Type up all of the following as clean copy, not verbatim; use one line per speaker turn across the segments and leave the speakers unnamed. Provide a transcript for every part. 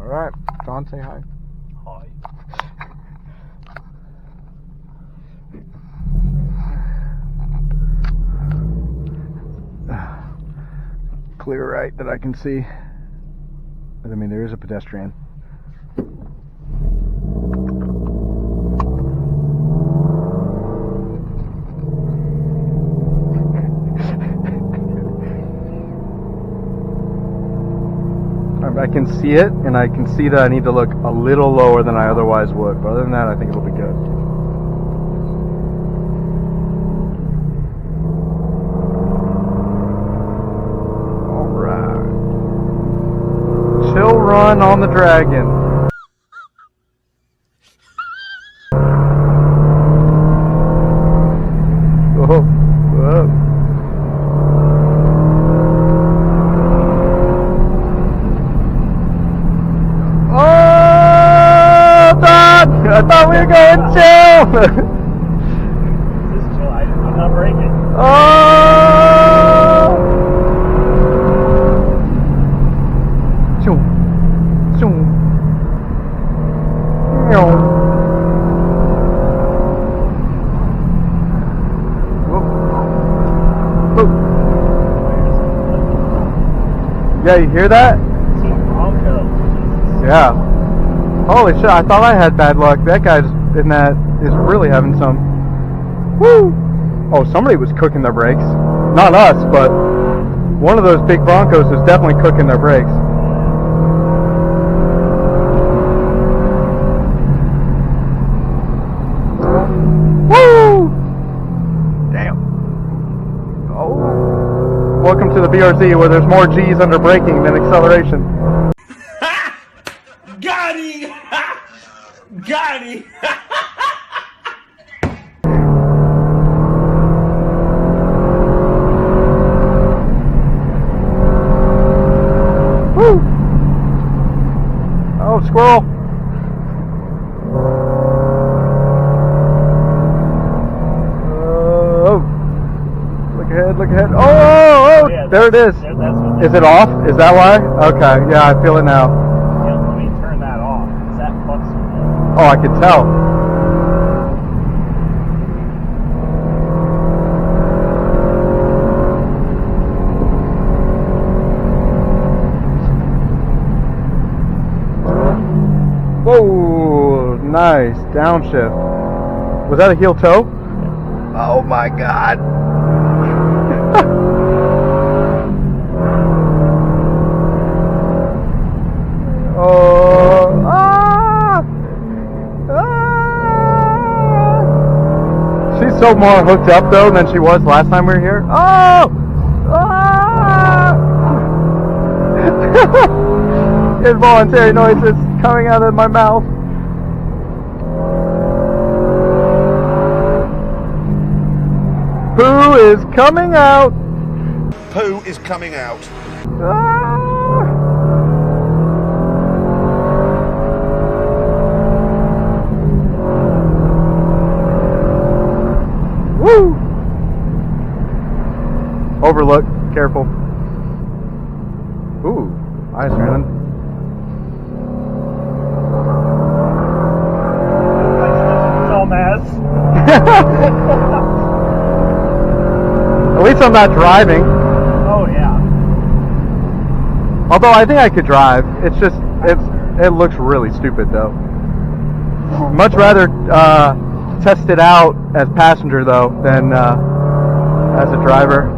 Alright, John, say hi.
Hi.
Clear right that I can see. I mean, there is a pedestrian. I can see it, and I can see that I need to look a little lower than I otherwise would. But other than that, I think it'll be good. Alright. Chill run on the Dragon. Whoa. Whoa. I thought we were going chill!
Just chill, I'm not braking.
Oh! Choo. Choo. No. Yeah, you hear that?
Team Bronco.
Yeah. Holy shit, I thought I had bad luck. That guy in that is really having some. Woo! Oh, somebody was cooking their brakes. Not us, but one of those big Broncos was definitely cooking their brakes. Woo! Damn. Oh. Welcome to the BRZ where there's more G's under braking than acceleration.
Got him! Got him!
Woo! Oh, squirrel! Oh! Look ahead! Look ahead! Oh!
Yeah,
there it is. Is it off? Is that why? Okay. Yeah, I feel it now.
Let me turn that off. That fucks me.
Oh, I can tell. Whoa, nice. Downshift. Was that a heel toe? Oh my god. She's so more hooked up though than she was last time we were here. Oh! Involuntary noises coming out of my mouth. Poo is coming out.
Poo is coming out.
Woo! Overlook, careful. Ooh, nice, Raylan.
Dumbass.
At least I'm not driving.
Oh yeah.
Although I think I could drive. It's just it looks really stupid though. Much rather test it out as passenger though than as a driver.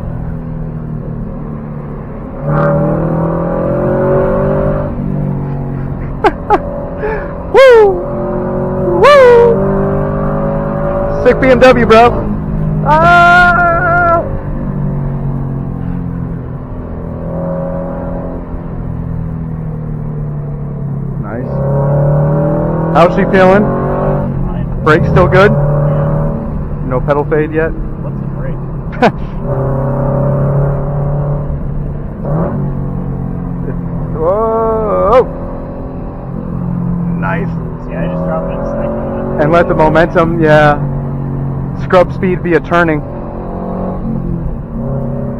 Woo! Woo! Sick BMW, bro. Ah! Nice. How's she feeling? Brake still good? No pedal fade yet?
What's a brake?
Whoa! Nice.
See, I just dropped it a second.
And let the momentum, yeah, scrub speed via turning.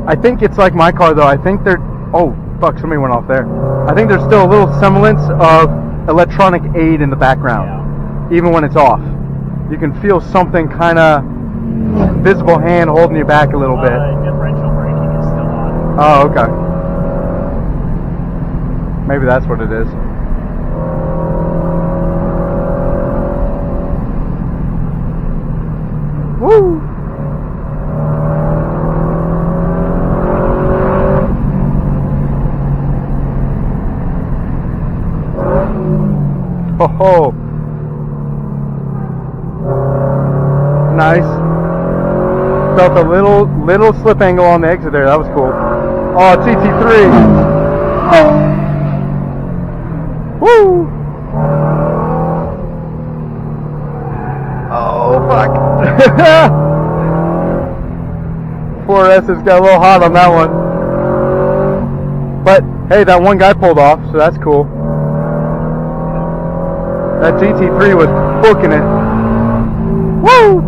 I think it's like my car though. I think they're, oh, fuck, somebody went off there. I think there's still a little semblance of electronic aid in the background, even when it's off. You can feel something kind of visible hand holding you back a little bit.
Differential braking is still on.
Oh, okay. Maybe that's what it is. Woo! Ho ho! Nice. Felt a little slip angle on the exit there. That was cool. Oh, TT3. Woo! Oh fuck! 4S's got a little hot on that one. But hey, that one guy pulled off, so that's cool. That GT3 was booking it. Woo!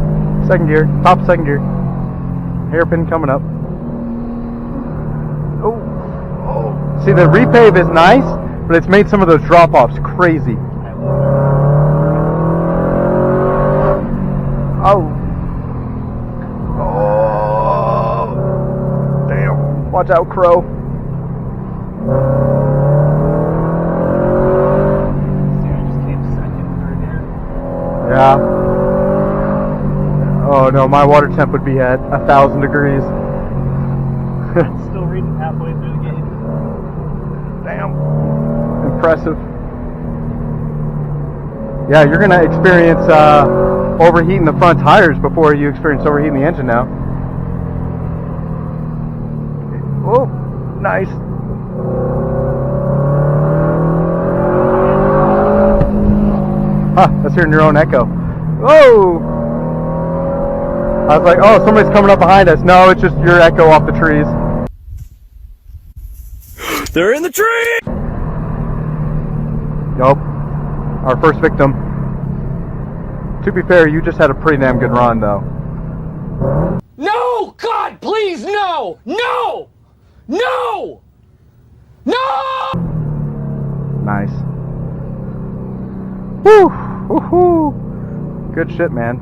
Second gear, top second gear. Hairpin coming up. Oh, oh. See, the repave is nice, but it's made some of those drop-offs crazy. Oh. Oh. Damn. Watch out, Crow. Yeah. Oh no, my water temp would be at 1,000 degrees.
Still reading halfway through the game.
Damn. Impressive. Yeah, you're gonna experience overheating the front tires before you experience overheating the engine now. Oh, nice. Huh, that's hearing your own echo. Whoa! I was like, oh, somebody's coming up behind us. No, it's just your echo off the trees.
They're in the tree!
Nope. Our first victim. To be fair, you just had a pretty damn good run, though.
No! God, please, no! No! No! No!
Nice. Woo! Woohoo! Good shit, man.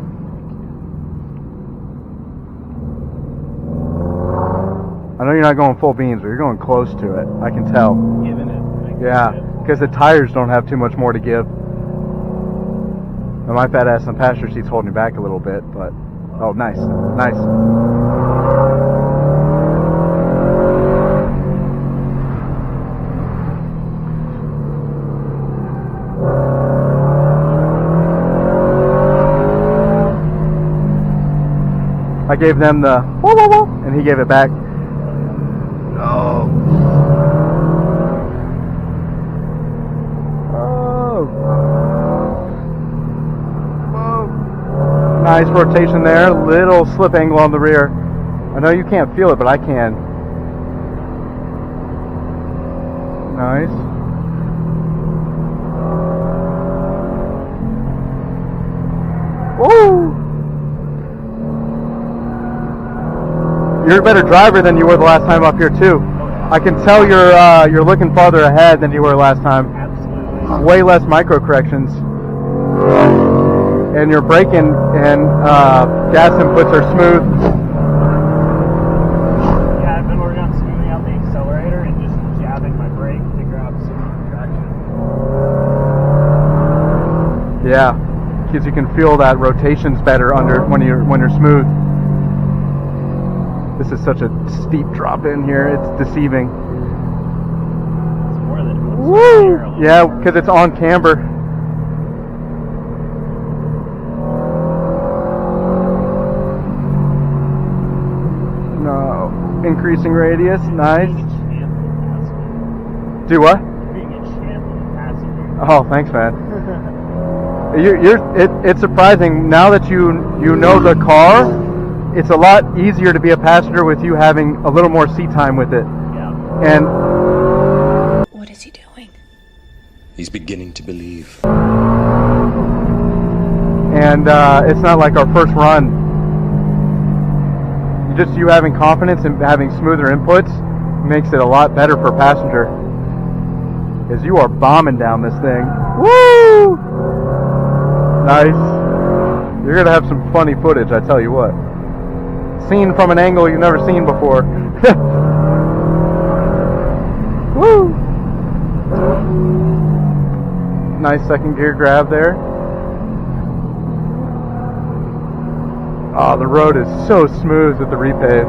I know you're not going full beans, but you're going close to it. I can tell.
Giving it.
Yeah, because the tires don't have too much more to give. And my fat ass on the passenger seat's holding me back a little bit, but... Oh, nice. Nice. I gave them the whoa, whoa, whoa, and he gave it back. Oh. Oh. Whoa. Nice rotation there. Little slip angle on the rear. I know you can't feel it, but I can. Nice. Woo! You're a better driver than you were the last time up here too. I can tell you're looking farther ahead than you were last time.
Absolutely.
Way less micro corrections, and your braking and gas inputs are smooth.
Yeah, I've been working on smoothing out the accelerator and just jabbing my brake to grab some traction.
Yeah, because you can feel that rotation's better under when you're smooth. This is such a steep drop in here. It's deceiving.
It's more than it looks
Woo!
like.
Yeah, because it's on camber. No. Increasing radius. Nice. Do what?
Being a champion passenger.
Oh, thanks, man. It's surprising now that you know the car. It's a lot easier to be a passenger with you having a little more seat time with it.
Yeah.
And
What is he doing?
He's beginning to believe.
and it's not like our first run. Just you having confidence and having smoother inputs makes it a lot better for passenger. Because you are bombing down this thing. Woo! Nice. You're going to have some funny footage, I tell you what. Seen from an angle you've never seen before. Woo! Nice second gear grab there. Oh, the road is so smooth with the repave.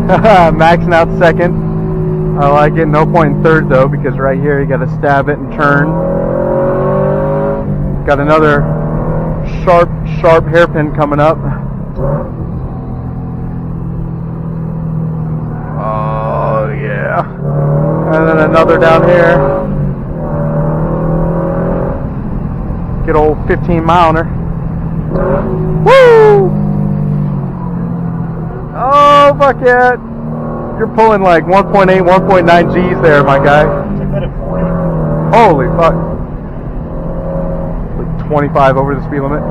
Maxing out second. I like it. No point in third though, because right here you got to stab it and turn. Got another sharp hairpin coming up. Oh yeah. And then another down here. Good old 15-miler. Woo! Oh, fuck yeah. You're pulling like 1.8, 1.9 G's there, my guy.
Took that at 40.
Holy fuck. Like 25 over the speed limit.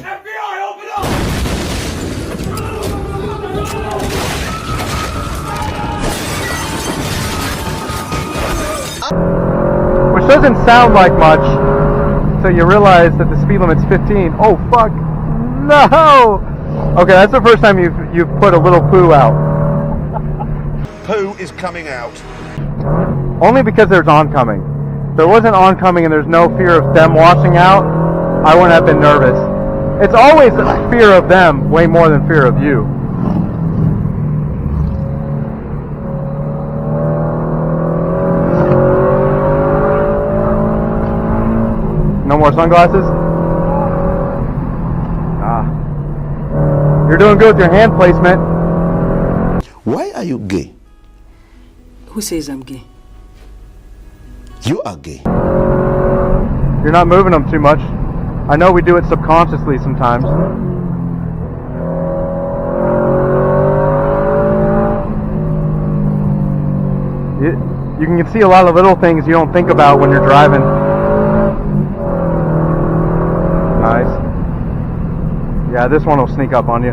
FBI, open up!
Which doesn't sound like much until you realize that the speed limit's 15. Oh fuck. No! Okay, that's the first time you've put a little poo out.
Poo is coming out.
Only because there's oncoming. If there wasn't oncoming and there's no fear of them washing out, I wouldn't have been nervous. It's always fear of them way more than fear of you. No more sunglasses? Ah. You're doing good with your hand placement.
Why are you gay?
Who says I'm gay?
You are gay.
You're not moving them too much. I know we do it subconsciously sometimes. You can see a lot of little things you don't think about when you're driving. Nice. Yeah, this one will sneak up on you.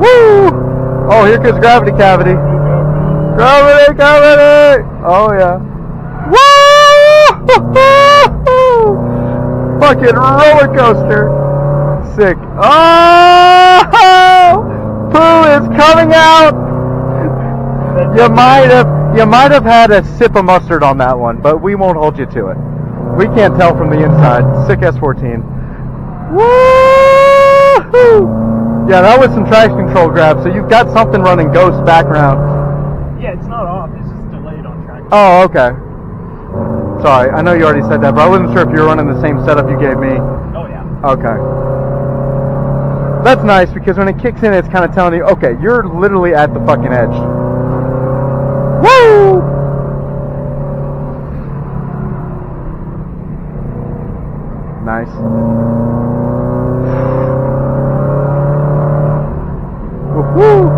Woo! Oh, here comes gravity cavity. Gravity cavity! Oh, yeah. Woo! Fucking roller coaster. Sick. Oh! Poo is coming out! You might have had a sip of mustard on that one, but we won't hold you to it. We can't tell from the inside. Sick S14. Woo! Yeah, that was some traction control grab, so you've got something running ghost background.
Yeah, it's not off. It's just delayed on track.
Oh, okay. Sorry, I know you already said that, but I wasn't sure if you were running the same setup you gave me.
Oh, yeah.
Okay. That's nice, because when it kicks in, it's kind of telling you, okay, you're literally at the fucking edge. Woo! Nice. Woo!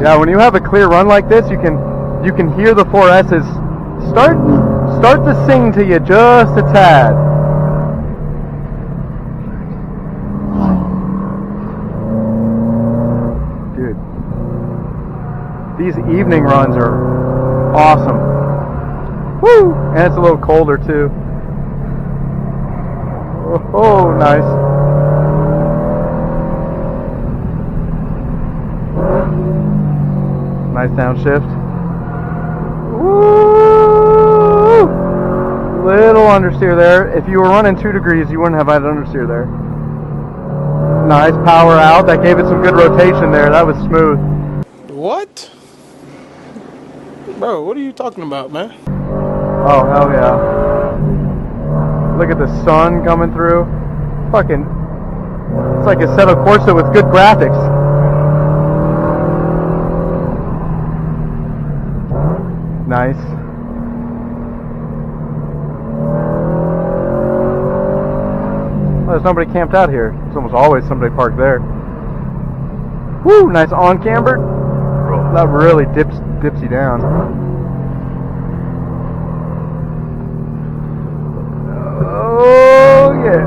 Yeah, when you have a clear run like this, you can hear the 4S's start to sing to you just a tad. Dude, these evening runs are awesome. Woo! And it's a little colder too. Oh, nice. Nice downshift. Woo! Little understeer there. If you were running 2 degrees, you wouldn't have had understeer there. Nice power out. That gave it some good rotation there. That was smooth.
What? Bro, what are you talking about, man?
Oh, hell yeah. Look at the sun coming through. Fucking, it's like a set of Corsa with good graphics. Nice. Oh, there's nobody camped out here. There's almost always somebody parked there. Woo, nice on camber. That really dips you down. Oh yeah.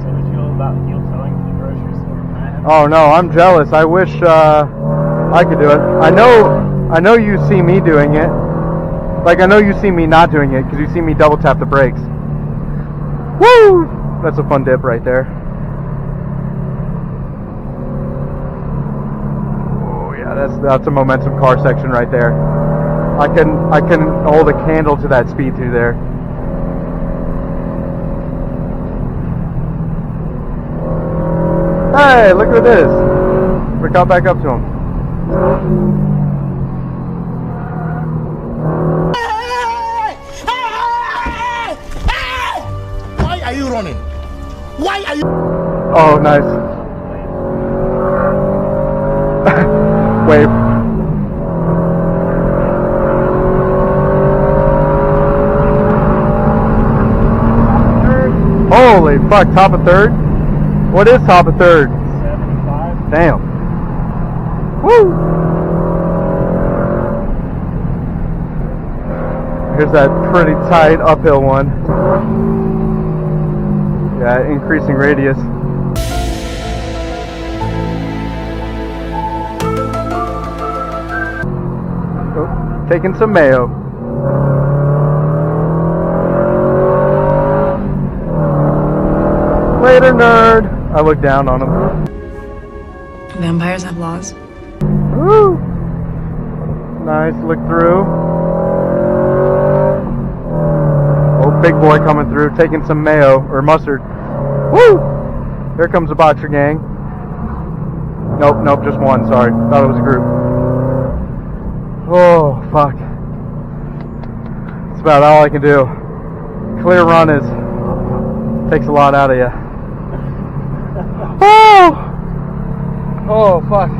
So we feel about heel towing to the road.
Oh no, I'm jealous. I wish I could do it. I know you see me doing it. Like I know you see me not doing it because you see me double tap the brakes. Woo! That's a fun dip right there. Oh yeah, that's a momentum car section right there. I can hold a candle to that speed through there. Hey, look who it is. We got back up to him.
Why are you running? Why are you?
Oh, nice. Wave. Holy fuck, top of third? What is top of third?
75.
Damn. Woo! Here's that pretty tight uphill one. Yeah, increasing radius. Oh, taking some mayo. Later, nerd. I look down on him.
Vampires have laws.
Woo! Nice look through. Oh, big boy coming through, taking some mayo or mustard. Woo! Here comes the boxer gang. Nope, just one. Sorry, thought it was a group. Oh fuck! That's about all I can do. Clear run takes a lot out of you. Oh! Oh fuck!